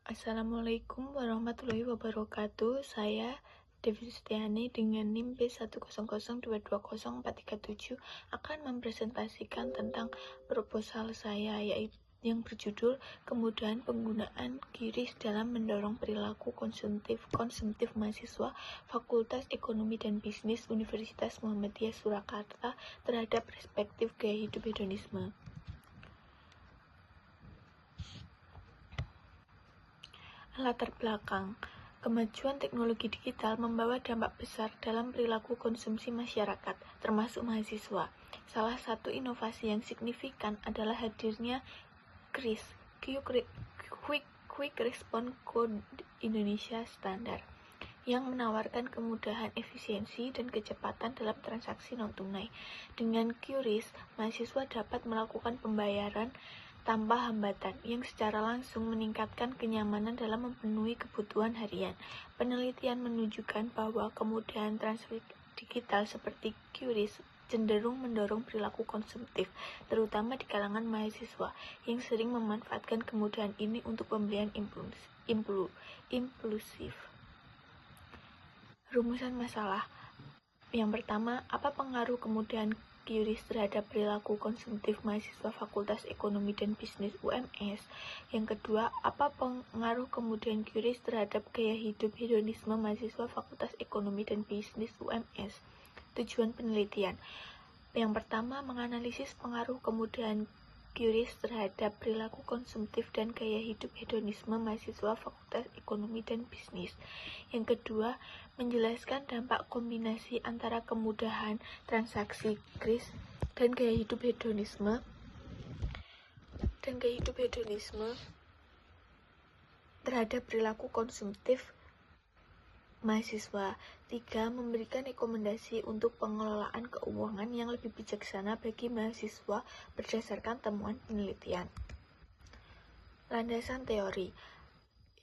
Assalamualaikum warahmatullahi wabarakatuh. Saya Devi Sustiani dengan NIM B100220437 akan mempresentasikan tentang proposal saya, yaitu yang berjudul kemudahan penggunaan QRIS dalam mendorong perilaku konsumtif mahasiswa Fakultas Ekonomi dan Bisnis Universitas Muhammadiyah Surakarta terhadap perspektif gaya hidup hedonisme. Latar belakang. Kemajuan teknologi digital membawa dampak besar dalam perilaku konsumsi masyarakat, termasuk mahasiswa. Salah satu inovasi yang signifikan adalah hadirnya QRIS, Quick Response Code Indonesia Standar, yang menawarkan kemudahan, efisiensi, dan kecepatan dalam transaksi non-tunai. Dengan QRIS, mahasiswa dapat melakukan pembayaran tanpa hambatan, yang secara langsung meningkatkan kenyamanan dalam memenuhi kebutuhan harian. Penelitian menunjukkan bahwa kemudahan transfer digital seperti QRIS cenderung mendorong perilaku konsumtif, terutama di kalangan mahasiswa, yang sering memanfaatkan kemudahan ini untuk pembelian impulsif. Rumusan masalah. Yang pertama, apa pengaruh kemudahan QRIS terhadap perilaku konsumtif mahasiswa Fakultas Ekonomi dan Bisnis UMS? Yang kedua, apa pengaruh kemudahan QRIS terhadap gaya hidup hedonisme mahasiswa Fakultas Ekonomi dan Bisnis UMS? Tujuan penelitian. Yang pertama, menganalisis pengaruh kemudahan QRIS terhadap perilaku konsumtif dan gaya hidup hedonisme mahasiswa Fakultas Ekonomi dan Bisnis. Yang kedua, menjelaskan dampak kombinasi antara kemudahan transaksi QRIS dan gaya hidup hedonisme terhadap perilaku konsumtif mahasiswa. 3. Memberikan rekomendasi untuk pengelolaan keuangan yang lebih bijaksana bagi mahasiswa berdasarkan temuan penelitian. Landasan teori.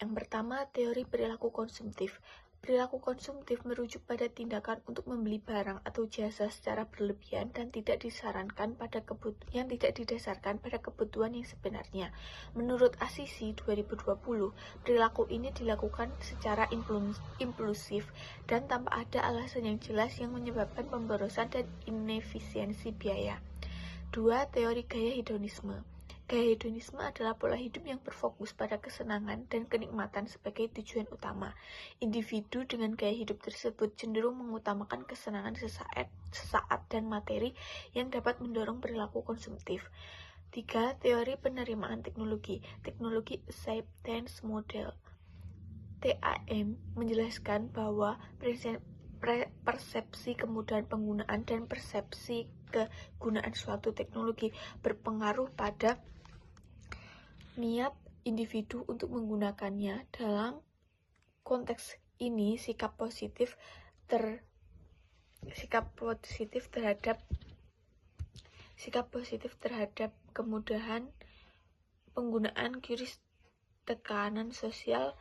Yang pertama, teori perilaku konsumtif. Perilaku konsumtif merujuk pada tindakan untuk membeli barang atau jasa secara berlebihan dan tidak didasarkan pada kebutuhan yang sebenarnya. Menurut Assisi 2020, perilaku ini dilakukan secara impulsif dan tanpa ada alasan yang jelas yang menyebabkan pemborosan dan inefisiensi biaya. 2. Teori gaya hedonisme. Gaya hedonisme adalah pola hidup yang berfokus pada kesenangan dan kenikmatan sebagai tujuan utama. Individu dengan gaya hidup tersebut cenderung mengutamakan kesenangan sesaat dan materi yang dapat mendorong perilaku konsumtif. 3. Teori penerimaan teknologi. Teknologi Acceptance Model (TAM) menjelaskan bahwa persepsi kemudahan penggunaan dan persepsi kegunaan suatu teknologi berpengaruh pada niat individu untuk menggunakannya. Dalam konteks ini, sikap positif terhadap kemudahan penggunaan QRIS tekanan sosial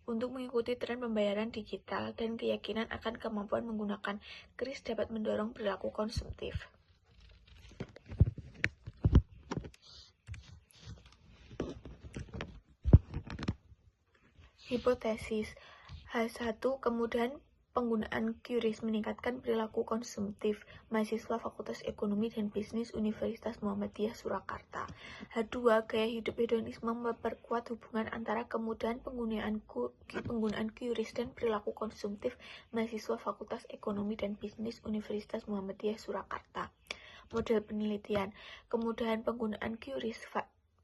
untuk mengikuti tren pembayaran digital dan keyakinan akan kemampuan menggunakan QRIS dapat mendorong perilaku konsumtif. Hipotesis. H1. Kemudahan penggunaan QRIS meningkatkan perilaku konsumtif mahasiswa Fakultas Ekonomi dan Bisnis Universitas Muhammadiyah Surakarta. H2. Gaya hidup hedonisme memperkuat hubungan antara kemudahan penggunaan QRIS dan perilaku konsumtif mahasiswa Fakultas Ekonomi dan Bisnis Universitas Muhammadiyah Surakarta. Model penelitian. Kemudahan penggunaan QRIS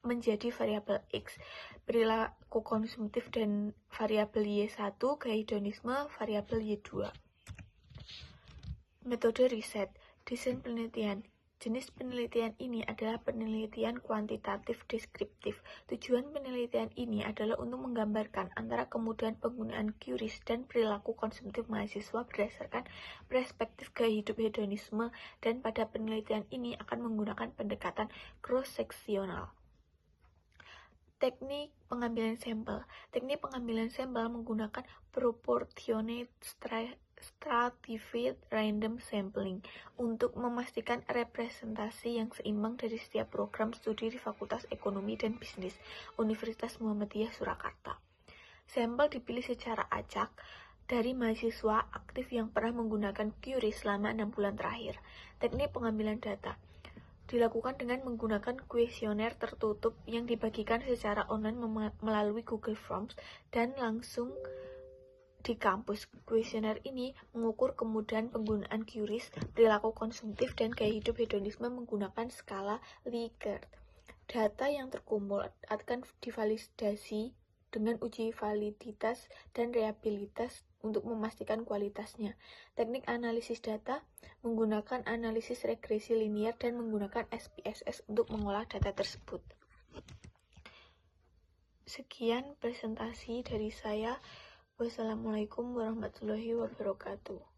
menjadi variabel X, perilaku konsumtif, dan variabel Y1, gaya hedonisme, variabel Y2. Metode riset. Desain penelitian. Jenis penelitian ini adalah penelitian kuantitatif deskriptif. Tujuan penelitian ini adalah untuk menggambarkan antara kemudahan penggunaan QRIS dan perilaku konsumtif mahasiswa berdasarkan perspektif gaya hidup hedonisme, dan pada penelitian ini akan menggunakan pendekatan cross-seksional. Teknik pengambilan sampel. Teknik pengambilan sampel menggunakan proportionate stratified random sampling untuk memastikan representasi yang seimbang dari setiap program studi di Fakultas Ekonomi dan Bisnis Universitas Muhammadiyah Surakarta. Sampel dipilih secara acak dari mahasiswa aktif yang pernah menggunakan QRIS selama 6 bulan terakhir. Teknik pengambilan data dilakukan dengan menggunakan kuesioner tertutup yang dibagikan secara online melalui Google Forms dan langsung di kampus. Kuesioner ini mengukur kemudahan penggunaan QRIS, perilaku konsumtif, dan gaya hidup hedonisme menggunakan skala Likert. Data yang terkumpul akan divalidasi dengan uji validitas dan reliabilitas untuk memastikan kualitasnya. Teknik analisis data menggunakan analisis regresi linier dan menggunakan SPSS untuk mengolah data tersebut. Sekian presentasi dari saya. Wassalamualaikum warahmatullahi wabarakatuh.